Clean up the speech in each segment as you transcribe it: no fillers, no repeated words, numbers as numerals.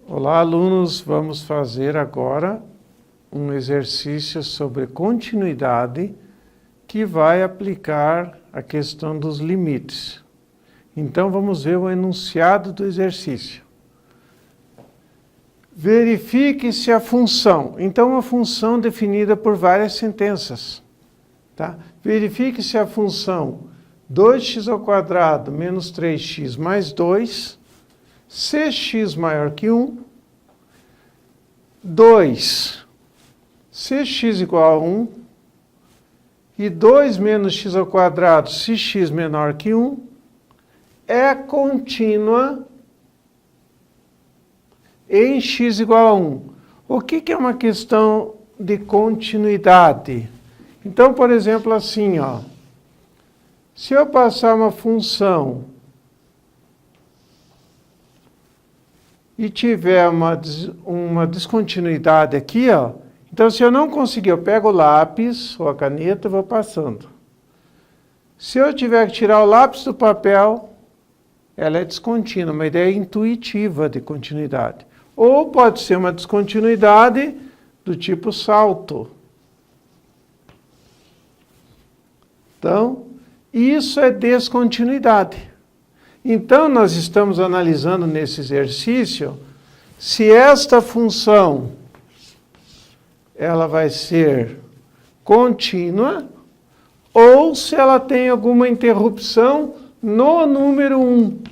Olá, alunos. Vamos fazer agora um exercício sobre continuidade que vai aplicar a questão dos limites. Então, vamos ver o enunciado do exercício. Verifique se a função... Então, uma função definida por várias sentenças. Tá? Verifique se a função 2x² menos 3x mais 2, se x maior que 1, 2, se x igual a 1, e 2 menos x² se x menor que 1, é contínua em x igual a 1. O que é uma questão de continuidade? Então, por exemplo, assim, ó, se eu passar uma função e tiver uma descontinuidade aqui, ó, então se eu não conseguir, eu pego o lápis ou a caneta e vou passando. Se eu tiver que tirar o lápis do papel, ela é descontínua, uma ideia intuitiva de continuidade. Ou pode ser uma descontinuidade do tipo salto. Então, isso é descontinuidade. Então, nós estamos analisando nesse exercício se esta função ela vai ser contínua ou se ela tem alguma interrupção no número 1.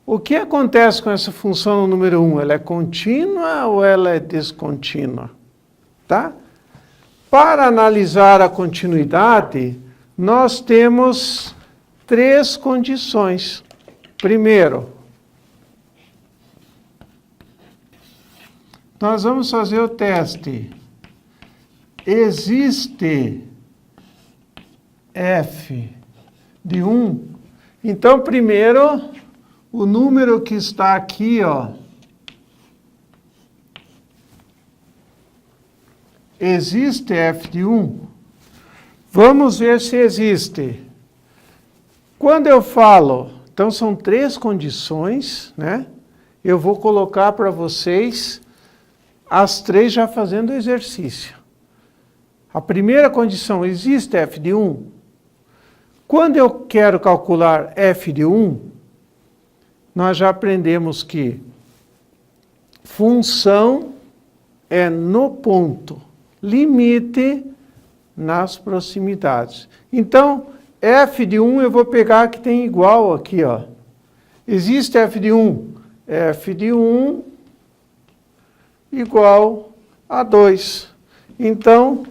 O que acontece com essa função no número 1? Ela é contínua ou ela é descontínua? Tá? Para analisar a continuidade, nós temos 3 condições. Primeiro, nós vamos fazer o teste. Existe f de 1? Então, primeiro, o número que está aqui, ó, existe f de 1? Vamos ver se existe. Quando eu falo, então são 3 condições, né? Eu vou colocar para vocês as 3 já fazendo o exercício. A primeira condição, existe f de 1? Quando eu quero calcular f de 1, nós já aprendemos que função é no ponto, limite nas proximidades. Então, f de 1 eu vou pegar que tem igual aqui, ó. Existe f de 1? F de 1 igual a 2. Então,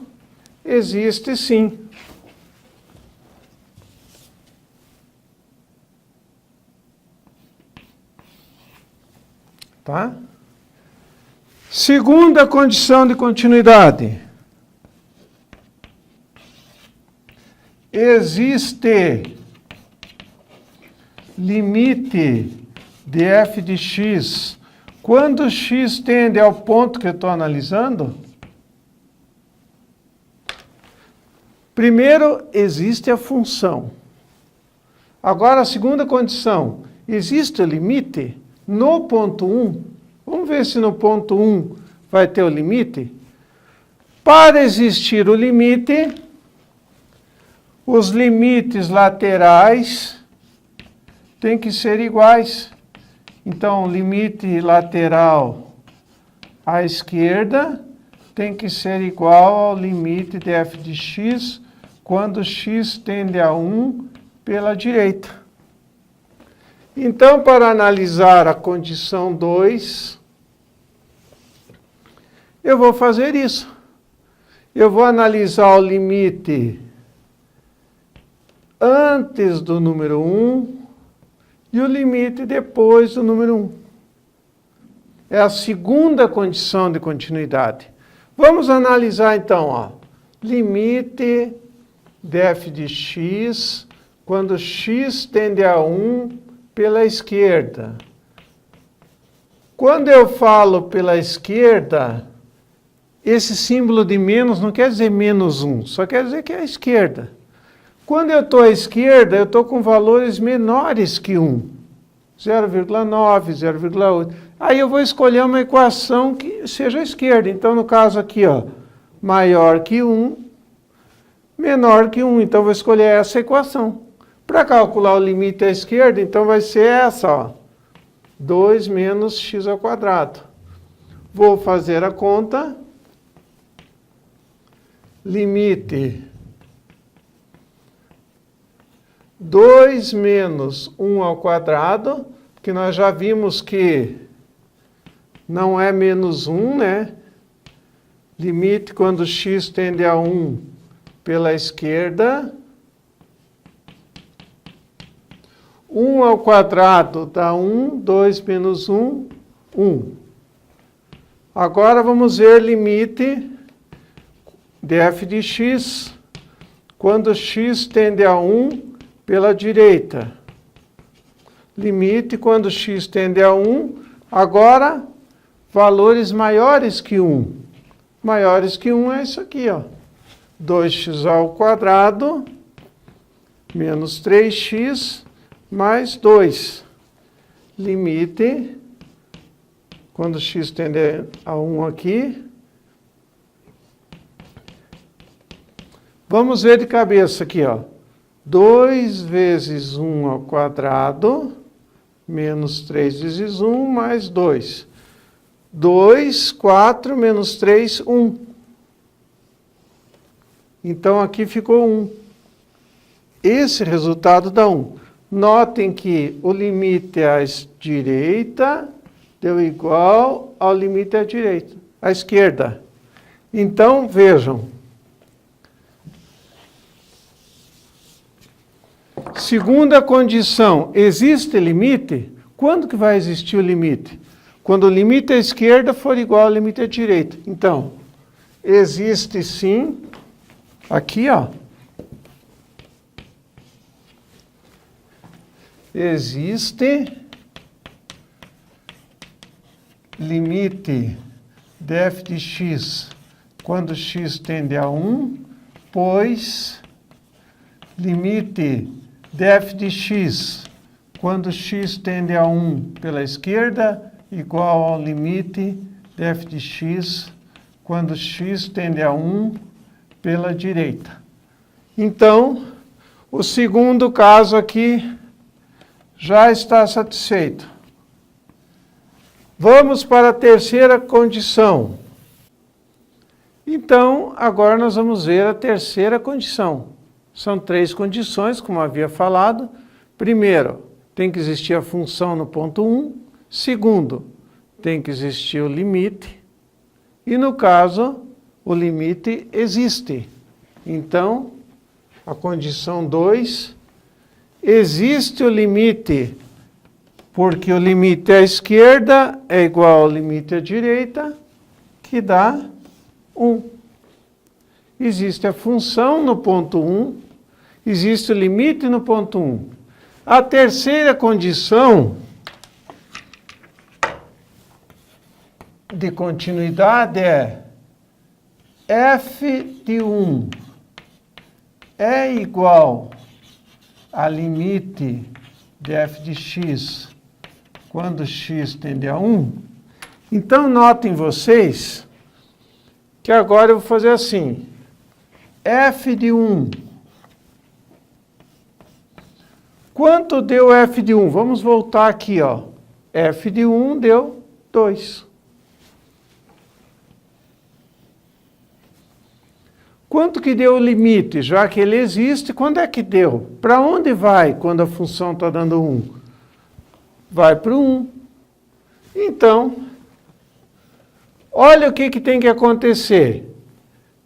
existe sim. Tá? Segunda condição de continuidade. Existe limite de f de x quando x tende ao ponto que eu estou analisando? Primeiro, existe a função. Agora, a segunda condição. Existe o limite no ponto 1? Vamos ver se no ponto 1 vai ter o limite. Para existir o limite, os limites laterais têm que ser iguais. Então, o limite lateral à esquerda tem que ser igual ao limite de f de x quando x tende a 1 pela direita. Então, para analisar a condição 2, eu vou fazer isso. Eu vou analisar o limite antes do número 1 e o limite depois do número 1. É a segunda condição de continuidade. Vamos analisar então, ó, limite de f de x quando x tende a 1 pela esquerda. Quando eu falo pela esquerda, esse símbolo de menos não quer dizer menos 1, só quer dizer que é a esquerda. Quando eu estou à esquerda, eu estou com valores menores que 1. 0,9, 0,8. Aí eu vou escolher uma equação que seja à esquerda. Então, no caso aqui, ó, maior que 1, menor que 1. Então, vou escolher essa equação. Para calcular o limite à esquerda, então vai ser essa, ó, 2 menos x ao quadrado. Vou fazer a conta. Limite 2 menos 1 ao quadrado, que nós já vimos que não é menos 1, né? Limite quando x tende a 1 pela esquerda. 1 ao quadrado dá 1, 2 menos 1, 1. Agora vamos ver limite de f de x quando x tende a 1 pela direita. Limite quando x tende a 1. Agora, valores maiores que 1. Maiores que 1 é isso aqui, ó. 2x ao quadrado menos 3x mais 2. Limite, quando x tende a 1 aqui. Vamos ver de cabeça aqui, ó. 2 vezes 1 ao quadrado, menos 3 vezes 1, mais 2. 2, 4, menos 3, 1. Então, aqui ficou 1. Esse resultado dá 1. Notem que o limite à direita deu igual ao limite à direita, à esquerda. Então, vejam. Segunda condição, existe limite? Quando que vai existir o limite? Quando o limite à esquerda for igual ao limite à direita. Então, existe sim, aqui, ó. Existe limite de f de x quando x tende a 1, pois limite de f de x quando x tende a 1 pela esquerda igual ao limite de f de x quando x tende a 1 pela direita. Então, o segundo caso aqui já está satisfeito. Vamos para a terceira condição. Então, agora nós vamos ver a terceira condição. São 3 condições, como havia falado. Primeiro, tem que existir a função no ponto 1. Segundo, tem que existir o limite. E no caso, o limite existe. Então, a condição 2, existe o limite, porque o limite à esquerda é igual ao limite à direita, que dá 1. Existe a função no ponto 1, existe o limite no ponto 1. A terceira condição de continuidade é f de 1 é igual a limite de f de x quando x tende a 1. Então, notem vocês que agora eu vou fazer assim. F de 1. Quanto deu f de 1? Vamos voltar aqui, ó. F de 1 deu 2. Quanto que deu o limite? Já que ele existe, quando é que deu? Para onde vai quando a função está dando 1? Vai para o 1. Então, olha o que tem que acontecer.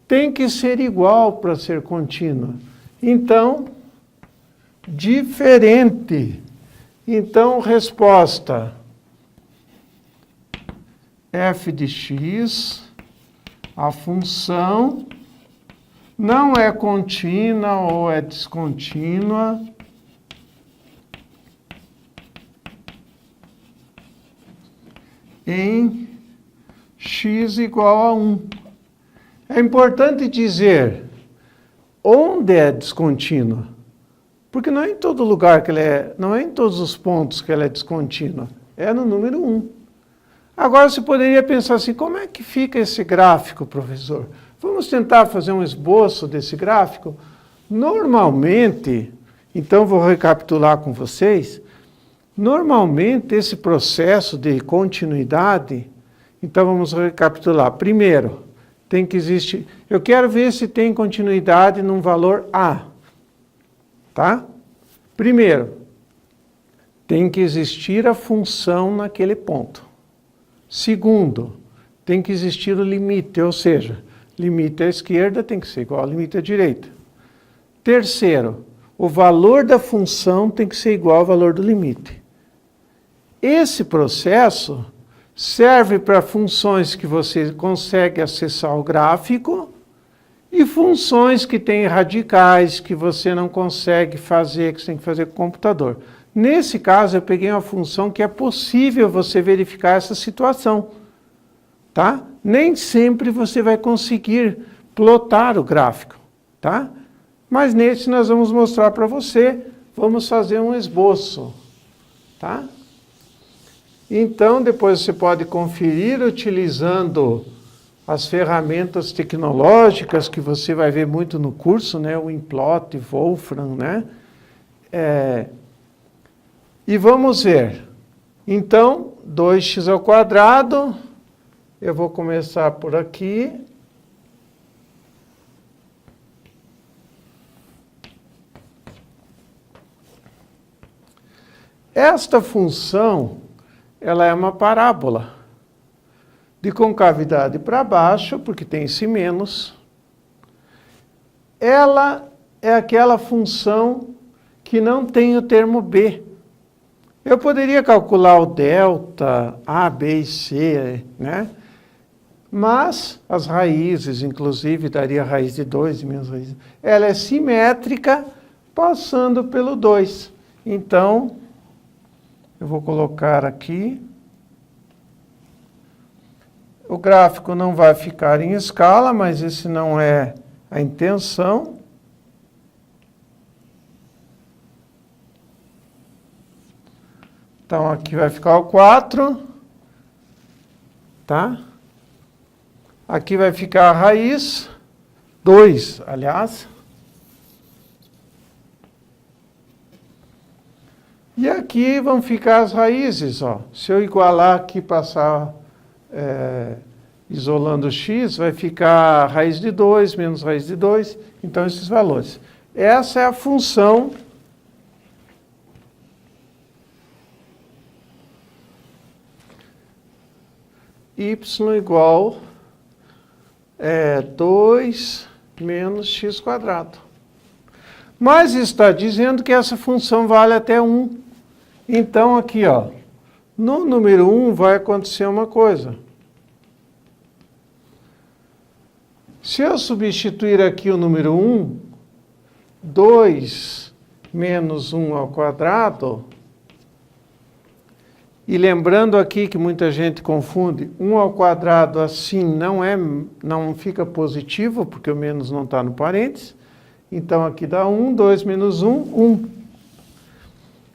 Tem que ser igual para ser contínua. Então, diferente. Então, resposta. F de x, a função não é contínua ou é descontínua. Em x igual a 1. É importante dizer onde é descontínua. Porque não é em todo lugar que não é em todos os pontos que ela é descontínua, é no número 1. Agora você poderia pensar assim, como é que fica esse gráfico, professor? Vamos tentar fazer um esboço desse gráfico? Normalmente, então vou recapitular com vocês, normalmente esse processo de continuidade, então vamos recapitular. Primeiro, tem que existir, eu quero ver se tem continuidade num valor A, tá? Primeiro, tem que existir a função naquele ponto. Segundo, tem que existir o limite, ou seja, limite à esquerda tem que ser igual ao limite à direita. Terceiro, o valor da função tem que ser igual ao valor do limite. Esse processo serve para funções que você consegue acessar o gráfico e funções que têm radicais que você não consegue fazer, que você tem que fazer com o computador. Nesse caso, eu peguei uma função que é possível você verificar essa situação, tá? Nem sempre você vai conseguir plotar o gráfico, tá? Mas nesse nós vamos mostrar para você, vamos fazer um esboço, tá? Então, depois você pode conferir utilizando as ferramentas tecnológicas que você vai ver muito no curso, né? O Implot, Wolfram, né? E vamos ver. Então, 2x², eu vou começar por aqui. Esta função, ela é uma parábola de concavidade para baixo, porque tem esse menos. Ela é aquela função que não tem o termo b. Eu poderia calcular o delta, A, B e C, né? Mas as raízes, inclusive, daria raiz de 2 e menos raiz. Ela é simétrica passando pelo 2. Então, eu vou colocar aqui. O gráfico não vai ficar em escala, mas esse não é a intenção. Então, aqui vai ficar o 4, tá? Aqui vai ficar a raiz, 2, aliás. E aqui vão ficar as raízes, ó. Se eu igualar aqui, passar isolando x, vai ficar raiz de 2 menos raiz de 2, então esses valores. Essa é a função y igual 2 menos x². Mas está dizendo que essa função vale até 1. Então, aqui, ó, no número 1 vai acontecer uma coisa. Se eu substituir aqui o número 1, 2 menos 1², e lembrando aqui que muita gente confunde, 1² assim não fica positivo, porque o menos não está no parênteses. Então, aqui dá 1, 2 menos 1, 1.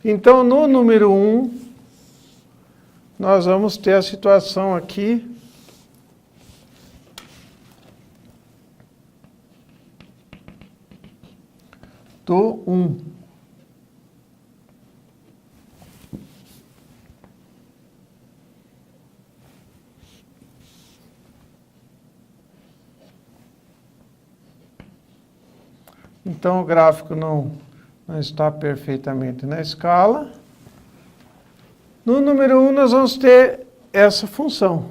Então, no número 1, nós vamos ter a situação aqui do 1. Então, o gráfico não está perfeitamente na escala. No número 1, nós vamos ter essa função.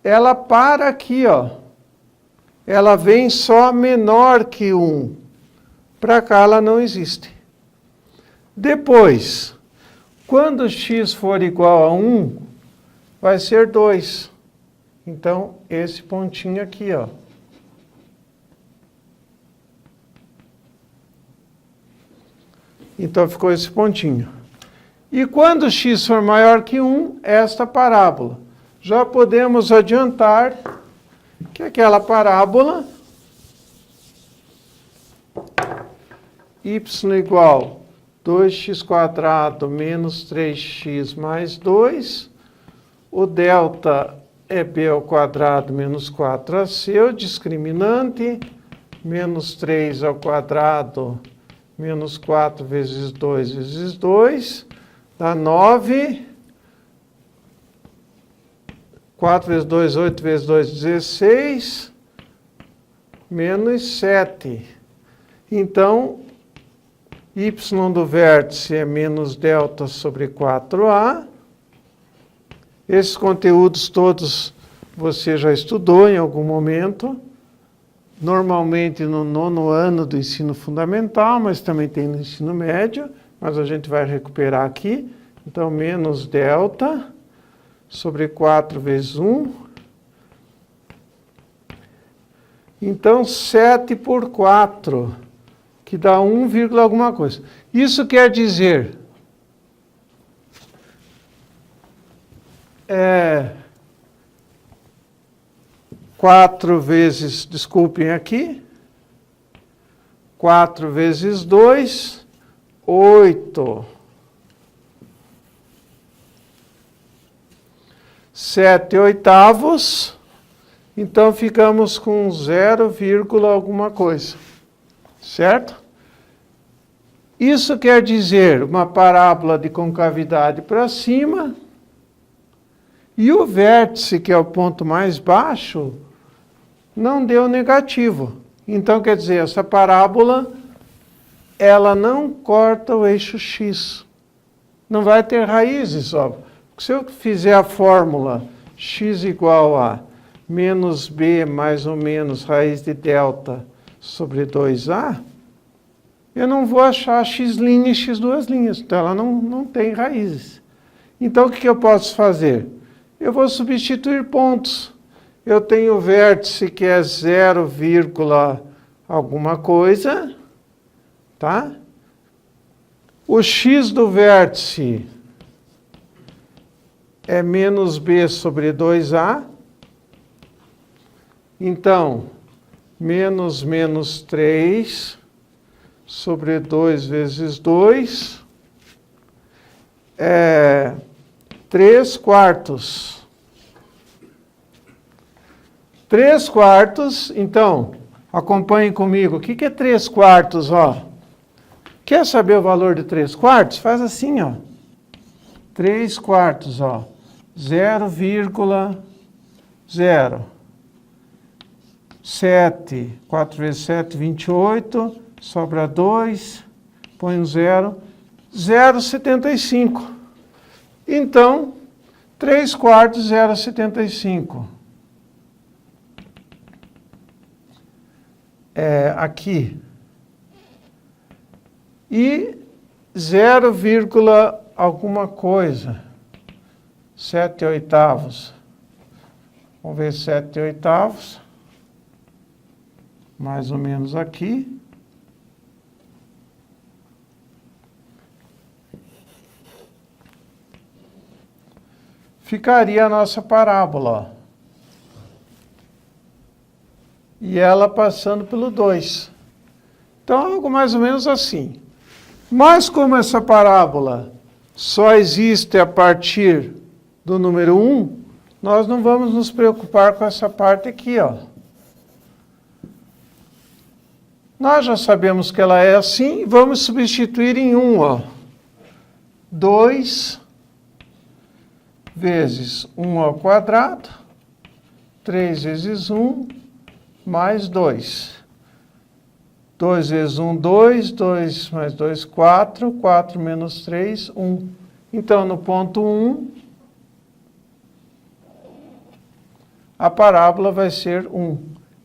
Ela para aqui, ó. Ela vem só menor que 1. Para cá, ela não existe. Depois, quando x for igual a 1, vai ser 2. Então, esse pontinho aqui, ó. Então, ficou esse pontinho. E quando x for maior que 1, esta parábola. Já podemos adiantar que aquela parábola y igual 2x² menos 3x mais 2. O delta é b² menos 4ac, o discriminante, menos 3² menos 4 vezes 2 vezes 2, dá 9. 4 vezes 2, 8 vezes 2, 16, menos 7. Então, y do vértice é menos delta sobre 4a. Esses conteúdos todos você já estudou em algum momento, normalmente no 9º ano do ensino fundamental, mas também tem no ensino médio, mas a gente vai recuperar aqui. Então, menos delta sobre 4 vezes 1. Então, 7 por 4, que dá 1, alguma coisa. Isso quer dizer... 4 vezes, desculpem aqui, 4 vezes 2, 8. 7/8, então ficamos com 0, alguma coisa, certo? Isso quer dizer uma parábola de concavidade para cima, e o vértice, que é o ponto mais baixo, não deu negativo. Então, quer dizer, essa parábola, ela não corta o eixo x. Não vai ter raízes, ó. Se eu fizer a fórmula x igual a menos b mais ou menos raiz de delta sobre 2a, eu não vou achar x' e x duas linhas. Então, ela não tem raízes. Então, o que eu posso fazer? Eu vou substituir pontos. Eu tenho o vértice que é 0, alguma coisa, tá? O x do vértice é menos b sobre 2a. Então, menos 3 sobre 2 vezes 2 é 3/4. 3/4, então, acompanhem comigo. O que é 3/4, ó? Quer saber o valor de 3/4? Faz assim, ó. 3/4, ó. 0,0. 7, 4 vezes 7, 28, sobra 2, põe um 0, 0,75. Então, 3/4, 0,75. Aqui. E 0, alguma coisa. 7/8. Vamos ver 7/8. Mais ou menos aqui. Ficaria a nossa parábola, ó. E ela passando pelo 2. Então, algo mais ou menos assim. Mas como essa parábola só existe a partir do número 1, nós não vamos nos preocupar com essa parte aqui, ó. Nós já sabemos que ela é assim, vamos substituir em 1, ó. 2 vezes 1², 3 vezes 1, mais 2. 2 vezes 1, 2, 2 mais 2, 4, 4 menos 3, 1. Então, no ponto 1, a parábola vai ser 1.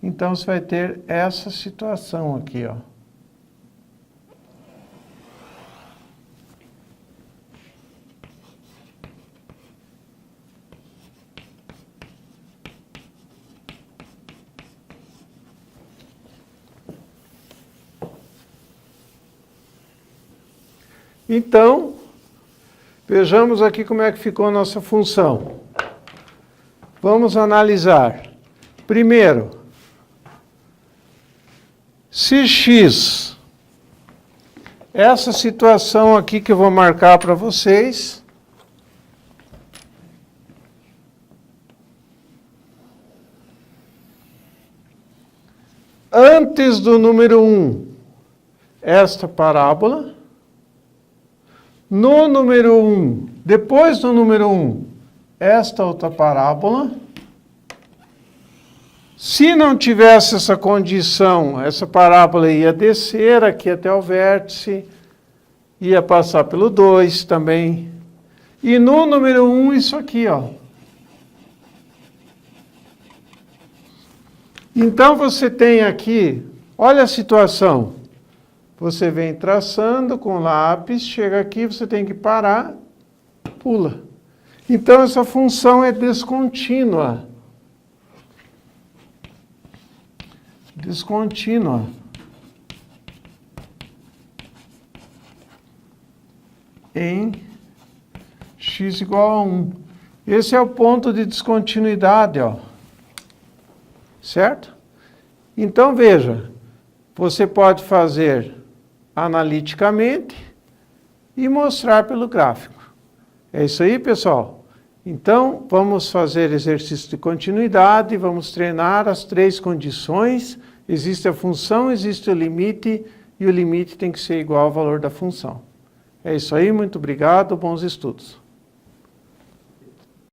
Então, você vai ter essa situação aqui, ó. Então, vejamos aqui como é que ficou a nossa função. Vamos analisar. Primeiro, se x essa situação aqui que eu vou marcar para vocês. Antes do número 1, esta parábola. No número 1, depois do número 1, esta outra parábola. Se não tivesse essa condição, essa parábola ia descer aqui até o vértice, ia passar pelo 2 também. E no número 1, isso aqui, ó. Então você tem aqui, olha a situação. Você vem traçando com lápis, chega aqui, você tem que parar, pula. Então essa função é descontínua. Descontínua. Em x igual a 1. Esse é o ponto de descontinuidade, ó. Certo? Então, veja, você pode fazer analiticamente e mostrar pelo gráfico. É isso aí, pessoal? Então, vamos fazer exercício de continuidade, vamos treinar as 3 condições. Existe a função, existe o limite, e o limite tem que ser igual ao valor da função. É isso aí, muito obrigado, bons estudos.